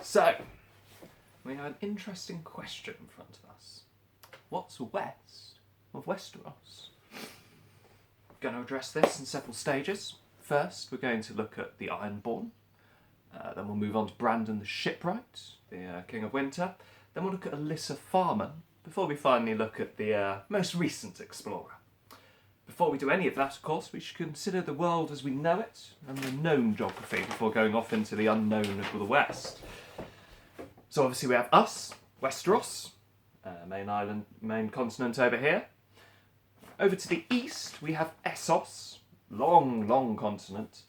So, we have an interesting question in front of us. What's west of Westeros? We're going to address this in several stages. First, we're going to look at the Ironborn. Then we'll move on to Brandon the Shipwright, the King of Winter. Then we'll look at Alyssa Farman, before we finally look at the most recent explorer. Before we do any of that, of course, we should consider the world as we know it and the known geography before going off into the unknown of the West. So obviously we have us, Westeros, main continent over here. Over to the east we have Essos, long continent.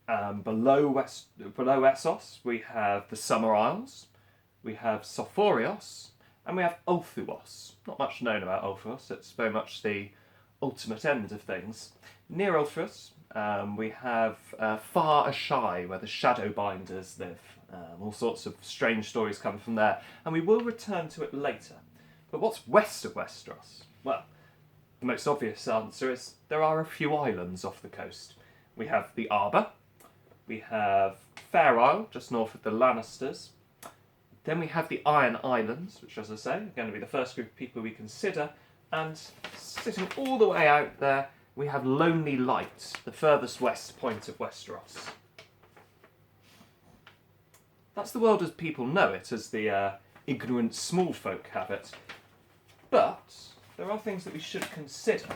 Below Essos we have the Summer Isles, we have Sophorios, and we have Ulthuos. Not much known about Ulthuos, it's very much the ultimate end of things. Near Ulthuos we have Far Ashai, where the Shadowbinders live. All sorts of strange stories come from there, and we will return to it later. But what's west of Westeros? Well, the most obvious answer is there are a few islands off the coast. We have the Arbor, we have Fair Isle, just north of the Lannisters. Then we have the Iron Islands, which, as I say, are going to be the first group of people we consider. And sitting all the way out there, we have Lonely Light, the furthest west point of Westeros. That's the world as people know it, as the ignorant small folk have it. But there are things that we should consider.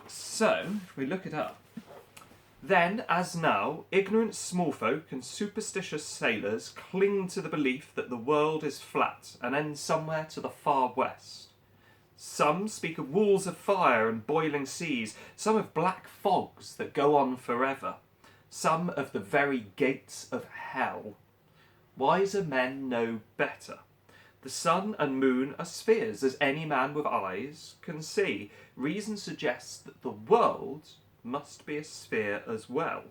So, if we look it up, then, as now, ignorant small folk and superstitious sailors cling to the belief that the world is flat and ends somewhere to the far west. Some speak of walls of fire and boiling seas, some of black fogs that go on forever, some of the very gates of hell. Wiser men know better. The sun and moon are spheres, as any man with eyes can see. Reason suggests that the world must be a sphere as well.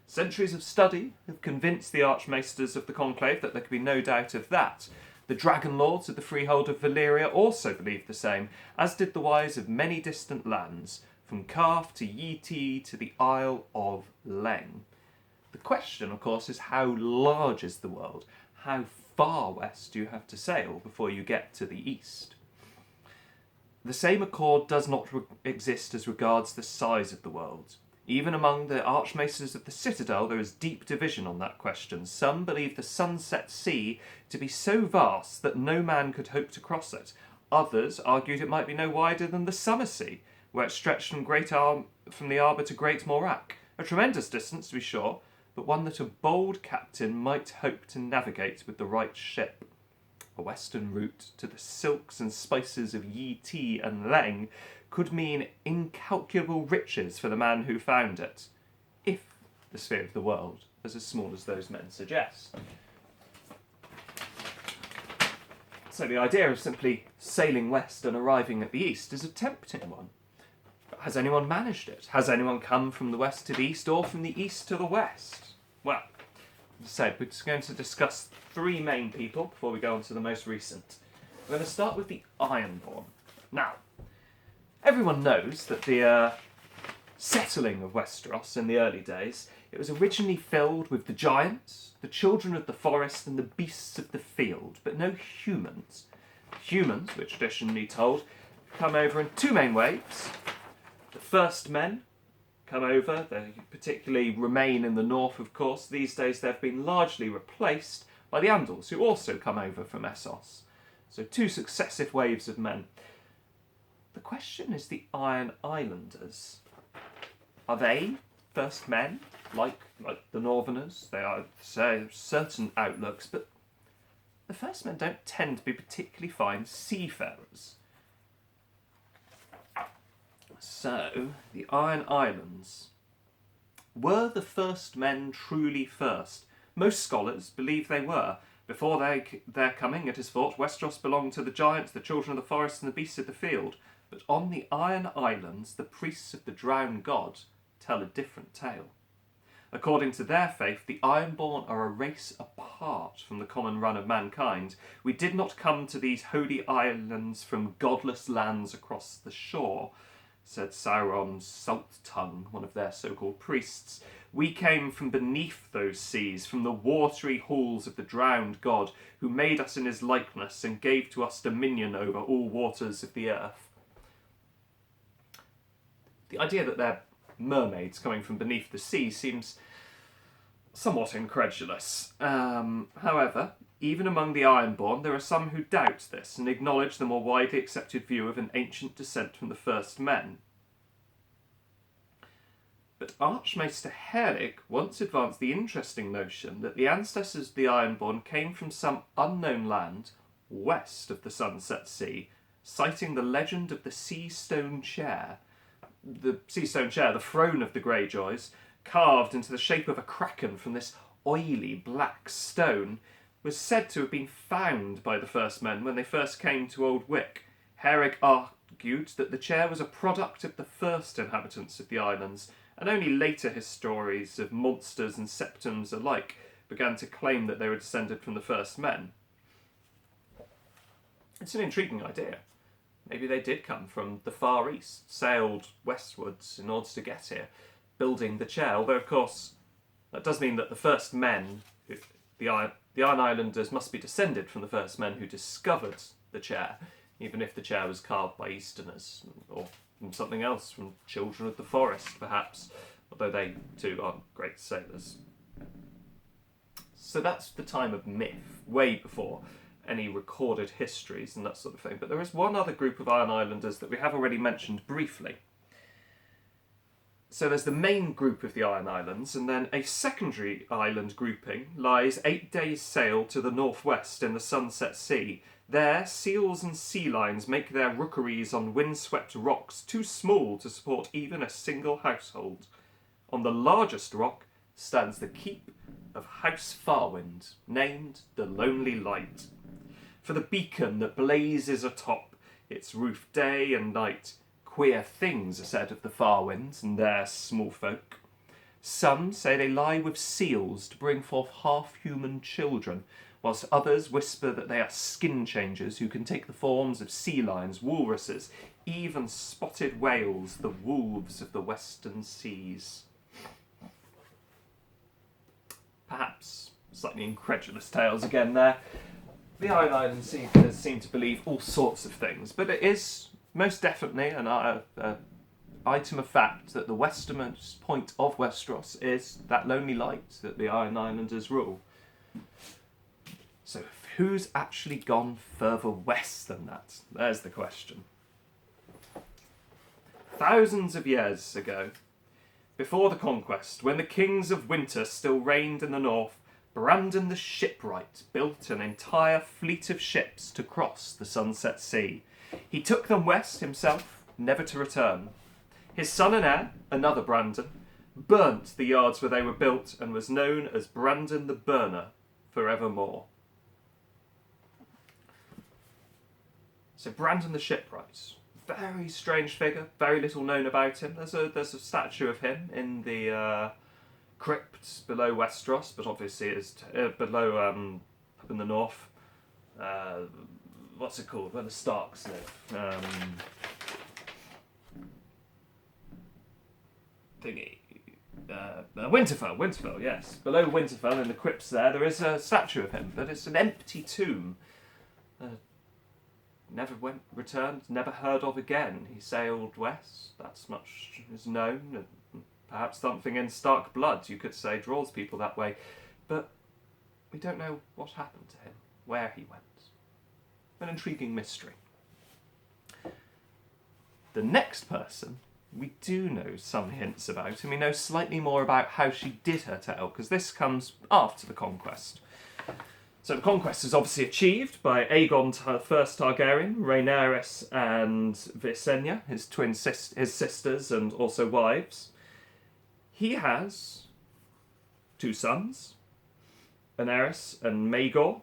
Centuries of study have convinced the Archmaesters of the Conclave that there can be no doubt of that. The Dragon Lords of the Freehold of Valyria also believed the same, as did the wise of many distant lands, from Carth to Yeti to the Isle of Leng. The question, of course, is how large is the world? How far west do you have to sail before you get to the east? The same accord does not exist as regards the size of the world. Even among the Archmaesters of the Citadel there is deep division on that question. Some believe the Sunset Sea to be so vast that no man could hope to cross it. Others argued it might be no wider than the Summer Sea, where it stretched from the Arbor to Great Morac. A tremendous distance, to be sure, but one that a bold captain might hope to navigate with the right ship. A western route to the silks and spices of Yi Ti and Leng could mean incalculable riches for the man who found it, if the sphere of the world is as small as those men suggest. So the idea of simply sailing west and arriving at the east is a tempting one. But has anyone managed it? Has anyone come from the west to the east or from the east to the west? Well, as I said, we're just going to discuss three main people before we go on to the most recent. We're going to start with the Ironborn. Now, everyone knows that the settling of Westeros in the early days, it was originally filled with the giants, the children of the forest and the beasts of the field, but no humans. Humans, we're traditionally told, come over in two main waves. The first men come over, they particularly remain in the north, of course. These days they've been largely replaced by the Andals, who also come over from Essos. So two successive waves of men. The question is the Iron Islanders. Are they first men, like the Northerners? They are certain outlooks, but the first men don't tend to be particularly fine seafarers. So, the Iron Islands. Were the first men truly first? Most scholars believe they were. Before their coming, it is thought, Westeros belonged to the giants, the children of the forest and the beasts of the field. But on the Iron Islands, the priests of the drowned god tell a different tale. According to their faith, the Ironborn are a race apart from the common run of mankind. We did not come to these holy islands from godless lands across the shore. said Sauron's Salt Tongue, one of their so-called priests. We came from beneath those seas, from the watery halls of the drowned god, who made us in his likeness and gave to us dominion over all waters of the earth. The idea that they're mermaids coming from beneath the sea seems somewhat incredulous. However, even among the Ironborn, there are some who doubt this and acknowledge the more widely accepted view of an ancient descent from the first men. But Archmaester Herrick once advanced the interesting notion that the ancestors of the Ironborn came from some unknown land west of the Sunset Sea, citing the legend of the Seastone Chair. The Seastone Chair, the throne of the Greyjoys, carved into the shape of a kraken from this oily black stone, was said to have been found by the first men when they first came to Old Wick. Herrick argued that the chair was a product of the first inhabitants of the islands, and only later histories of monsters and septums alike began to claim that they were descended from the first men. It's an intriguing idea. Maybe they did come from the Far East, sailed westwards in order to get here, building the chair. Although, of course, that does mean that the first men, the Iron Islanders, must be descended from the first men who discovered the chair, even if the chair was carved by Easterners, or from something else, from children of the forest, perhaps, although they too aren't great sailors. So that's the time of myth, way before any recorded histories and that sort of thing. But there is one other group of Iron Islanders that we have already mentioned briefly. So there's the main group of the Iron Islands, and then a secondary island grouping lies 8 days' sail to the northwest in the Sunset Sea. There, seals and sea lions make their rookeries on windswept rocks too small to support even a single household. On the largest rock stands the keep of House Farwind, named the Lonely Light. For the beacon that blazes atop its roof day and night, queer things are said of the Farwinds and their small folk. Some say they lie with seals to bring forth half-human children, whilst others whisper that they are skin changers who can take the forms of sea lions, walruses, even spotted whales, the wolves of the western seas. Perhaps slightly incredulous tales again there. The Iron Islands seem to believe all sorts of things, but it is most definitely an item of fact that the westernmost point of Westeros is that lonely light that the Iron Islanders rule. So who's actually gone further west than that? There's the question. Thousands of years ago, before the conquest, when the kings of winter still reigned in the north, Brandon the Shipwright built an entire fleet of ships to cross the Sunset Sea. He took them west himself, never to return. His son and heir, another Brandon, burnt the yards where they were built and was known as Brandon the Burner forevermore. So Brandon the Shipwright, very strange figure, very little known about him. There's a statue of him in the crypt below Westeros, but obviously it's below up in the north. What's it called? Where the Starks live. Winterfell, yes. Below Winterfell, in the crypts there is a statue of him, but it's an empty tomb. Never returned, never heard of again. He sailed west, that's much is known. Perhaps something in Stark blood, you could say, draws people that way. But we don't know what happened to him, where he went. An intriguing mystery. The next person we do know some hints about, and we know slightly more about how she did her tale, because this comes after the conquest. So the conquest is obviously achieved by Aegon first Targaryen, Rhaenyra and Visenya, his his sisters and also wives. He has 2 sons, Aerys and Maegor.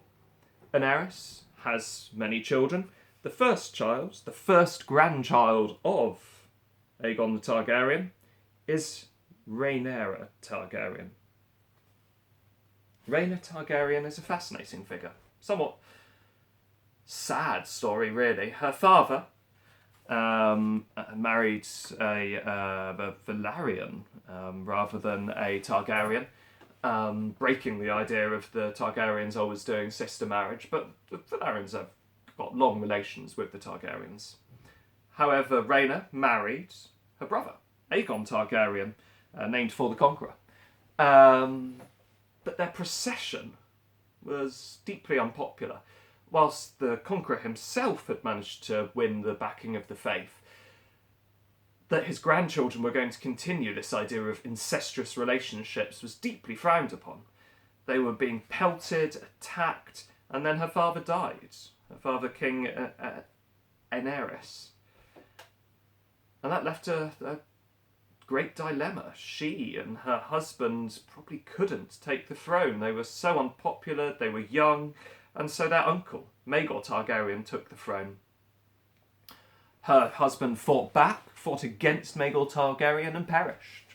Aerys has many children. The first child, the first grandchild of Aegon the Targaryen, is Rhaenyra Targaryen. Rhaenyra Targaryen is a fascinating figure. Somewhat sad story, really. Her father, married a Velaryon rather than a Targaryen, breaking the idea of the Targaryens always doing sister marriage, but the Velaryons have got long relations with the Targaryens. However, Rhaena married her brother, Aegon Targaryen, named for the Conqueror. But their procession was deeply unpopular. Whilst the Conqueror himself had managed to win the backing of the faith, that his grandchildren were going to continue this idea of incestuous relationships was deeply frowned upon. They were being pelted, attacked, and then her father died. Her father, King Aenys. And that left a great dilemma. She and her husband probably couldn't take the throne. They were so unpopular, they were young, and so their uncle, Maegor Targaryen, took the throne. Her husband fought against Maegor Targaryen and perished.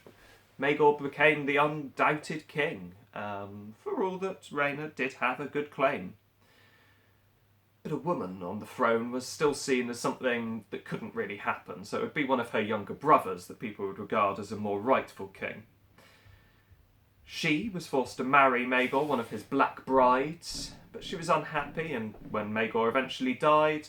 Maegor became the undoubted king, for all that Rhaena did have a good claim. But a woman on the throne was still seen as something that couldn't really happen, so it would be one of her younger brothers that people would regard as a more rightful king. She was forced to marry Maegor, one of his black brides, but she was unhappy, and when Maegor eventually died,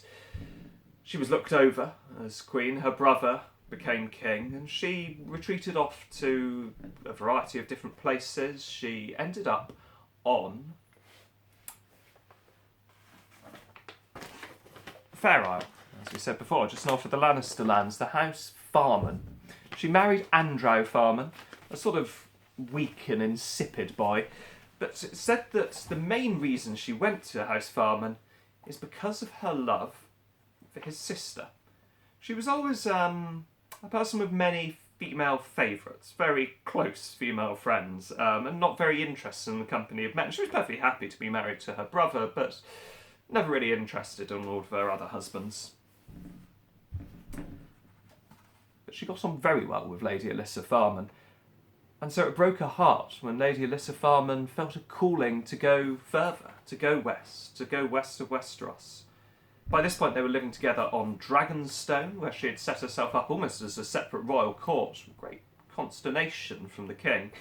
she was looked over as queen. Her brother became king, and she retreated off to a variety of different places. She ended up on Fair Isle, as we said before, just north of the Lannister lands, the House Farman. She married Andrew Farman, a sort of weak and insipid boy, but it's said that the main reason she went to House Farman is because of her love for his sister. She was always a person with many female favourites, very close female friends, and not very interested in the company of men. She was perfectly happy to be married to her brother, but never really interested in all of her other husbands. But she got on very well with Lady Alyssa Farman, and so it broke her heart when Lady Alyssa Farman felt a calling to go further, to go west of Westeros. By this point they were living together on Dragonstone, where she had set herself up almost as a separate royal court, with great consternation from the king.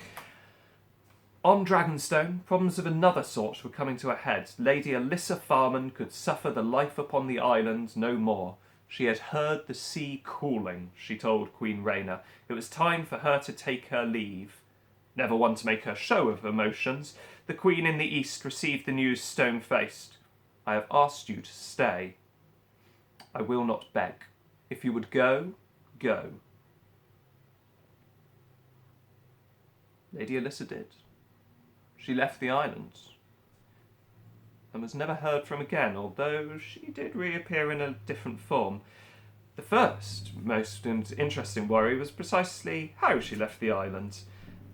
On Dragonstone, problems of another sort were coming to a head. Lady Alyssa Farman could suffer the life upon the island no more. She had heard the sea calling, she told Queen Rhaena. It was time for her to take her leave. Never one to make her show of emotions, the Queen in the East received the news stone-faced. I have asked you to stay. I will not beg. If you would go, go. Lady Alyssa did. She left the island and was never heard from again, although she did reappear in a different form. The first, most interesting worry was precisely how she left the island.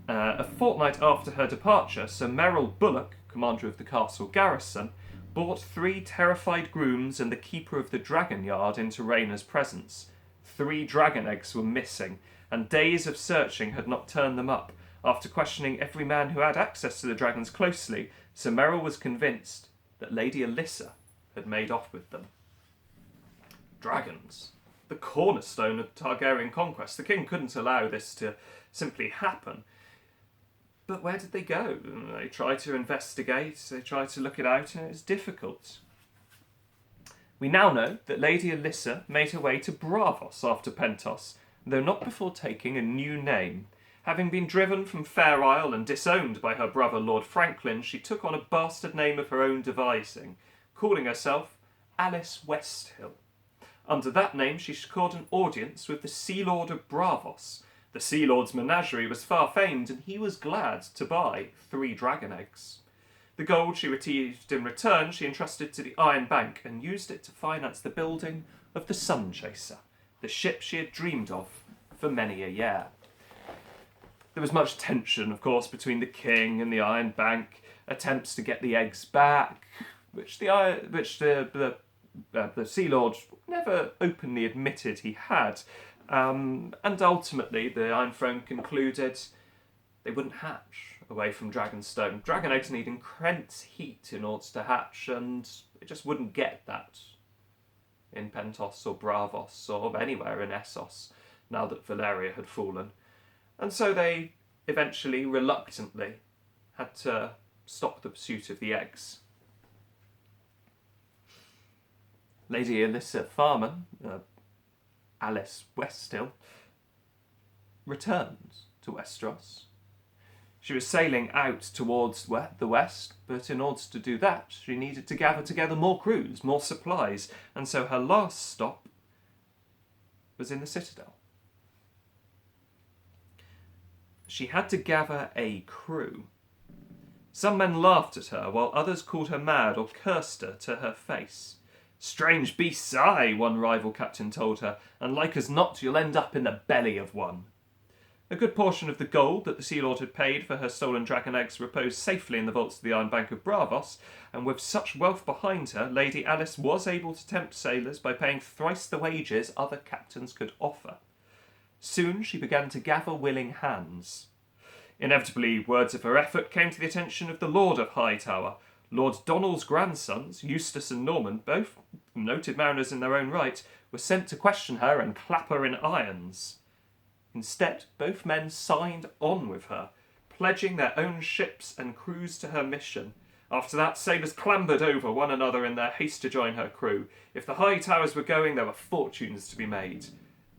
A fortnight after her departure, Sir Merrill Bullock, commander of the castle garrison, brought 3 terrified grooms and the keeper of the dragon yard into Rhaena's presence. 3 dragon eggs were missing, and days of searching had not turned them up. After questioning every man who had access to the dragons closely, Sir Merrill was convinced that Lady Alyssa had made off with them. Dragons, the cornerstone of Targaryen conquest. The king couldn't allow this to simply happen. But where did they go? They tried to investigate, they tried to look it out, and it was difficult. We now know that Lady Alyssa made her way to Braavos after Pentos, though not before taking a new name. Having been driven from Fair Isle and disowned by her brother Lord Franklin, she took on a bastard name of her own devising, calling herself Alice Westhill. Under that name she secured an audience with the Sea Lord of Braavos. The Sea Lord's menagerie was far famed, and he was glad to buy 3 dragon eggs. The gold she received in return she entrusted to the Iron Bank and used it to finance the building of the Sun Chaser, the ship she had dreamed of for many a year. There was much tension, of course, between the king and the Iron Bank, attempts to get the eggs back, which the Sea Lord never openly admitted he had, and ultimately the Iron Throne concluded they wouldn't hatch away from Dragonstone. Dragon eggs need intense heat in order to hatch, and it just wouldn't get that. in Pentos or Bravos or anywhere in Essos, now that Valeria had fallen. And so they eventually, reluctantly, had to stop the pursuit of the eggs. Lady Alyssa Farman, Alice Westill, returned to Westeros. She was sailing out towards the west, but in order to do that, she needed to gather together more crews, more supplies, and so her last stop was in the Citadel. She had to gather a crew. Some men laughed at her, while others called her mad or cursed her to her face. "Strange beasts, aye," one rival captain told her, "and like as not you'll end up in the belly of one." A good portion of the gold that the Sea Lord had paid for her stolen dragon eggs reposed safely in the vaults of the Iron Bank of Bravos, and with such wealth behind her, Lady Alice was able to tempt sailors by paying thrice the wages other captains could offer. Soon she began to gather willing hands. Inevitably, words of her effort came to the attention of the Lord of Hightower. Lord Donald's grandsons, Eustace and Norman, both noted mariners in their own right, were sent to question her and clap her in irons. Instead, both men signed on with her, pledging their own ships and crews to her mission. After that, sailors clambered over one another in their haste to join her crew. If the Hightowers were going, there were fortunes to be made.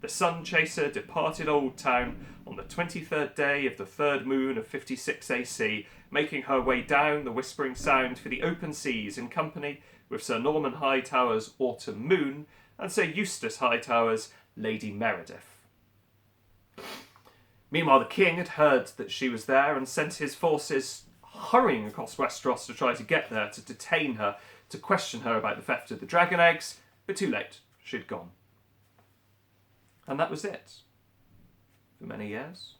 The Sun Chaser departed Old Town on the 23rd day of the 3rd moon of 56 AC, making her way down the Whispering Sound for the open seas in company with Sir Norman Hightower's Autumn Moon and Sir Eustace Hightower's Lady Meredith. Meanwhile, the king had heard that she was there and sent his forces hurrying across Westeros to try to get there, to detain her, to question her about the theft of the dragon eggs, but too late, she'd gone. And that was it. For many years,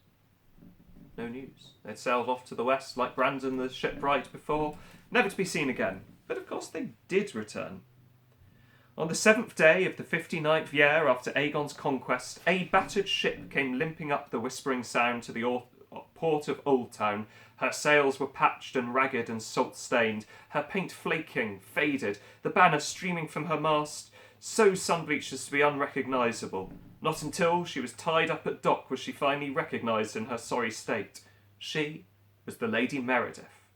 no news. They'd sailed off to the west like Brandon the shipwright before, never to be seen again. But of course they did return. On the 7th day of the 59th year after Aegon's conquest, a battered ship came limping up the Whispering Sound to the port of Old Town. Her sails were patched and ragged and salt-stained, her paint flaking, faded, the banner streaming from her mast, so sun-bleached as to be unrecognisable. Not until she was tied up at dock was she finally recognised in her sorry state. She was the Lady Meredith,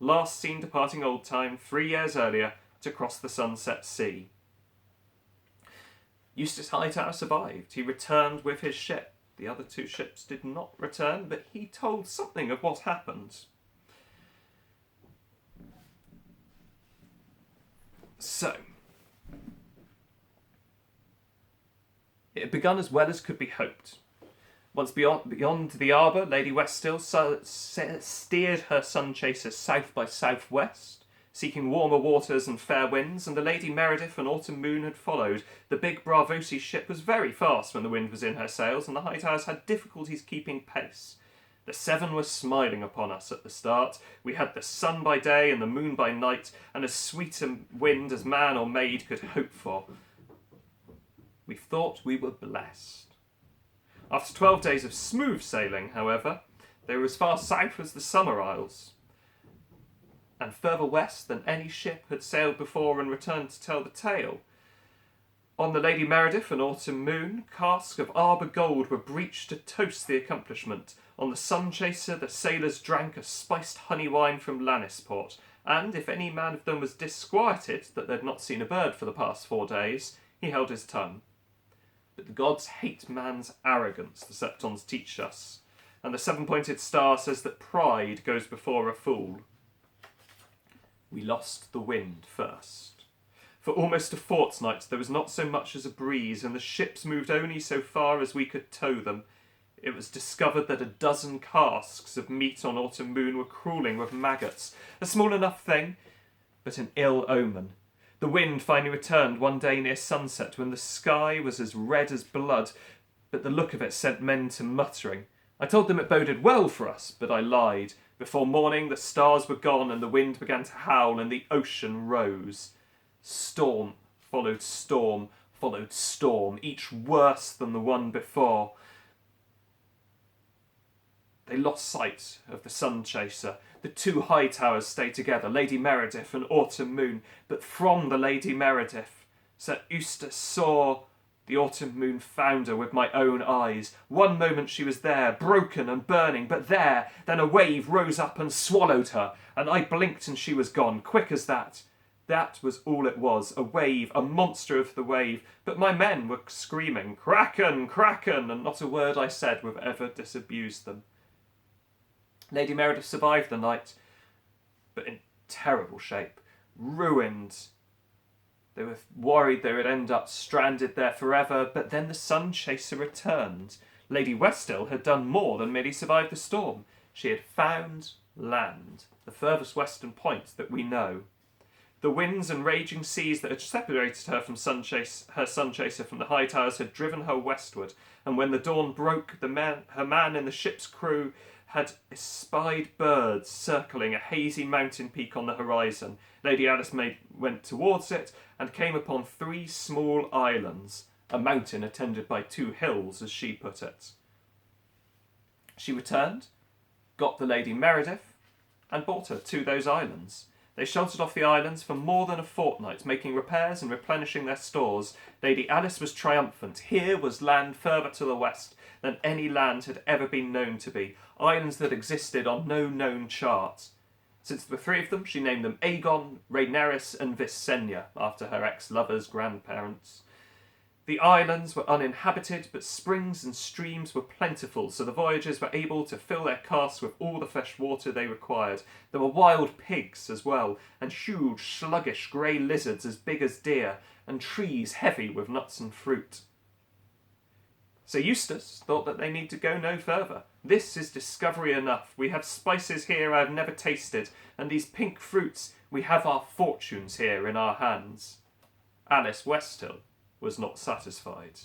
last seen departing Old Town 3 years earlier to cross the Sunset Sea. Eustace Hightower survived. He returned with his ship. The other 2 ships did not return, but he told something of what happened. So, it had begun as well as could be hoped. Once beyond the arbour, Lady Westill steered her sun chaser south by southwest, seeking warmer waters and fair winds, and the Lady Meredith and Autumn Moon had followed. The big Braavosi ship was very fast when the wind was in her sails, and the Hightowers had difficulties keeping pace. The Seven were smiling upon us at the start. We had the sun by day and the moon by night, and as sweet a wind as man or maid could hope for. We thought we were blessed. After 12 days of smooth sailing, however, they were as far south as the Summer Isles, and further west than any ship had sailed before and returned to tell the tale. On the Lady Meredith and Autumn Moon, casks of Arbor gold were breached to toast the accomplishment. On the Sun Chaser, the sailors drank a spiced honey wine from Lannisport, and if any man of them was disquieted that they'd not seen a bird for the past 4 days, he held his tongue. But the gods hate man's arrogance, the Septons teach us, and the seven-pointed star says that pride goes before a fool. We lost the wind first. For almost a fortnight there was not so much as a breeze, and the ships moved only so far as we could tow them. It was discovered that a dozen casks of meat on Autumn Moon were crawling with maggots, a small enough thing, but an ill omen. The wind finally returned one day near sunset when the sky was as red as blood, but the look of it sent men to muttering. I told them it boded well for us, but I lied. Before morning the stars were gone and the wind began to howl and the ocean rose. Storm followed storm, each worse than the one before. They lost sight of the Sun Chaser. The 2 Hightowers stayed together, Lady Meredith and Autumn Moon, but from the Lady Meredith Sir Eustace saw the autumn moon found her with my own eyes. One moment she was there, broken and burning, but there, then a wave rose up and swallowed her, and I blinked and she was gone, quick as that. That was all it was, a wave, a monster of the wave, but my men were screaming, "Kraken, Kraken," and not a word I said would ever disabuse them. Lady Meredith survived the night, but in terrible shape, ruined. They were worried they would end up stranded there forever, but then the Sun Chaser returned. Lady Westill had done more than merely survive the storm. She had found land, the furthest western point that we know. The winds and raging seas that had separated her from her Sun Chaser from the high towers had driven her westward, and when the dawn broke, her man in the ship's crew had espied birds circling a hazy mountain peak on the horizon. Lady Alice went towards it and came upon 3 small islands, a mountain attended by 2 hills, as she put it. She returned, got the Lady Meredith, and brought her to those islands. They sheltered off the islands for more than a fortnight, making repairs and replenishing their stores. Lady Alice was triumphant. Here was land further to the west than any land had ever been known to be, islands that existed on no known chart. Since there were 3 of them, she named them Aegon, Rhaenerys and Visenya, after her ex-lover's grandparents. The islands were uninhabited, but springs and streams were plentiful, so the voyagers were able to fill their casks with all the fresh water they required. There were wild pigs as well, and huge, sluggish grey lizards as big as deer, and trees heavy with nuts and fruit. Sir Eustace thought that they need to go no further. This is discovery enough. We have spices here I have never tasted, and these pink fruits, we have our fortunes here in our hands. Alice Westill was not satisfied.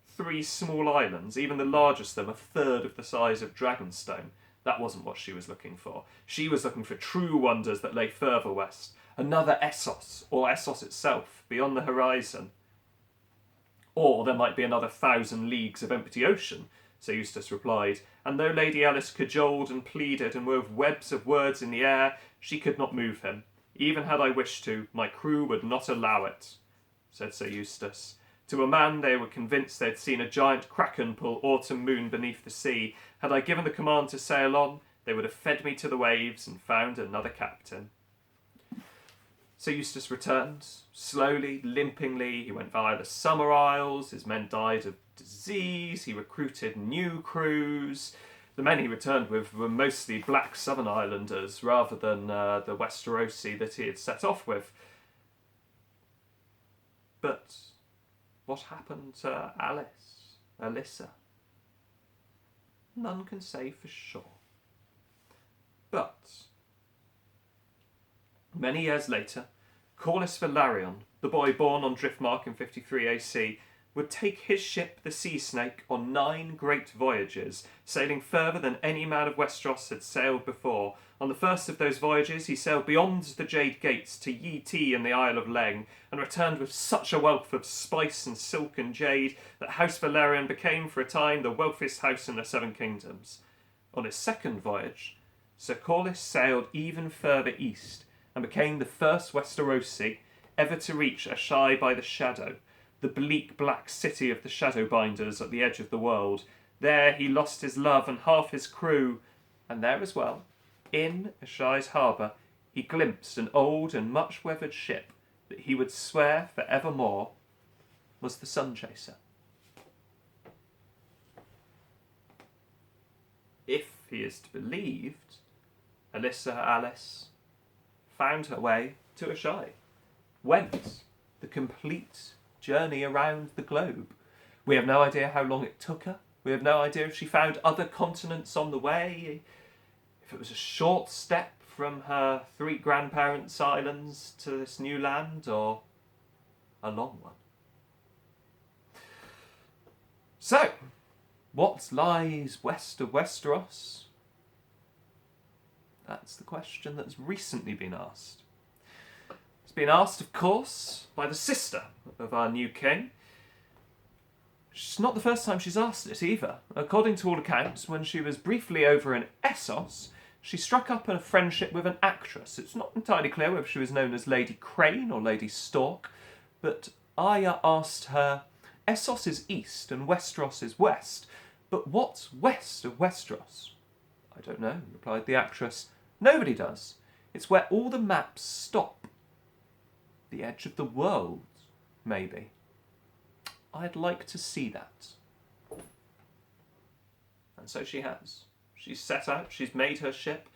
3 small islands, even the largest of them, a third of the size of Dragonstone. That wasn't what she was looking for. She was looking for true wonders that lay further west. Another Essos, or Essos itself, beyond the horizon. Or there might be another 1,000 leagues of empty ocean, Sir Eustace replied, and though Lady Alice cajoled and pleaded and wove webs of words in the air, she could not move him. Even had I wished to, my crew would not allow it, said Sir Eustace. To a man they were convinced they had seen a giant kraken pull autumn moon beneath the sea. Had I given the command to sail on, they would have fed me to the waves and found another captain. Sir Eustace returned, slowly, limpingly. He went via the Summer Isles. His men died of disease. He recruited new crews. The men he returned with were mostly black Southern Islanders rather than the Westerosi that he had set off with. But what happened to Alyssa? None can say for sure. But many years later, Corlys Velaryon, the boy born on Driftmark in 53 AC, would take his ship, the Sea Snake, on 9 great voyages, sailing further than any man of Westeros had sailed before. On the first of those voyages, he sailed beyond the Jade Gates to Yi Ti in the Isle of Leng, and returned with such a wealth of spice and silk and jade that House Velaryon became for a time the wealthiest house in the 7 Kingdoms. On his second voyage, Sir Corlys sailed even further east, and became the first Westerosi ever to reach Asshai by the Shadow, the bleak black city of the Shadowbinders at the edge of the world. There he lost his love and half his crew, and there as well, in Asshai's harbour, he glimpsed an old and much weathered ship that he would swear for evermore was the Sun Chaser. If he is to be believed, Alyssa Alice found her way to Asshai, went the complete journey around the globe. We have no idea how long it took her. We have no idea if she found other continents on the way, if it was a short step from her 3 grandparents' islands to this new land, or a long one. So, what lies west of Westeros? That's the question that's recently been asked. It's been asked, of course, by the sister of our new king. It's not the first time she's asked it either. According to all accounts, when she was briefly over in Essos, she struck up a friendship with an actress. It's not entirely clear whether she was known as Lady Crane or Lady Stork, but Arya asked her, Essos is east and Westeros is west, but what's west of Westeros? I don't know, replied the actress. Nobody does. It's where all the maps stop. The edge of the world, maybe. I'd like to see that. And so she has. She's set out, she's made her ship.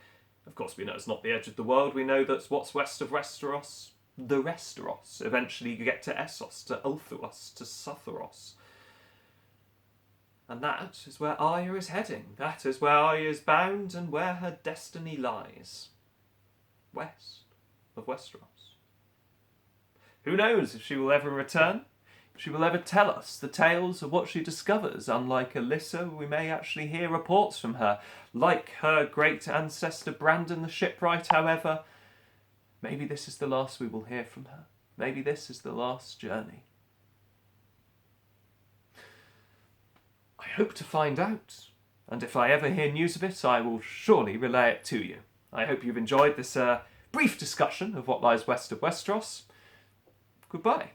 Of course, we know it's not the edge of the world. We know that's what's west of Westeros. The Resteros. Eventually you get to Essos, to Ulthuos, to Sutheros. And that is where Arya is heading. That is where Arya is bound and where her destiny lies. West of Westeros. Who knows if she will ever return? If she will ever tell us the tales of what she discovers. Unlike Alyssa, we may actually hear reports from her. Like her great ancestor Brandon the Shipwright, however, maybe this is the last we will hear from her. Maybe this is the last journey. I hope to find out. And if I ever hear news of it, I will surely relay it to you. I hope you've enjoyed this brief discussion of what lies west of Westeros. Goodbye.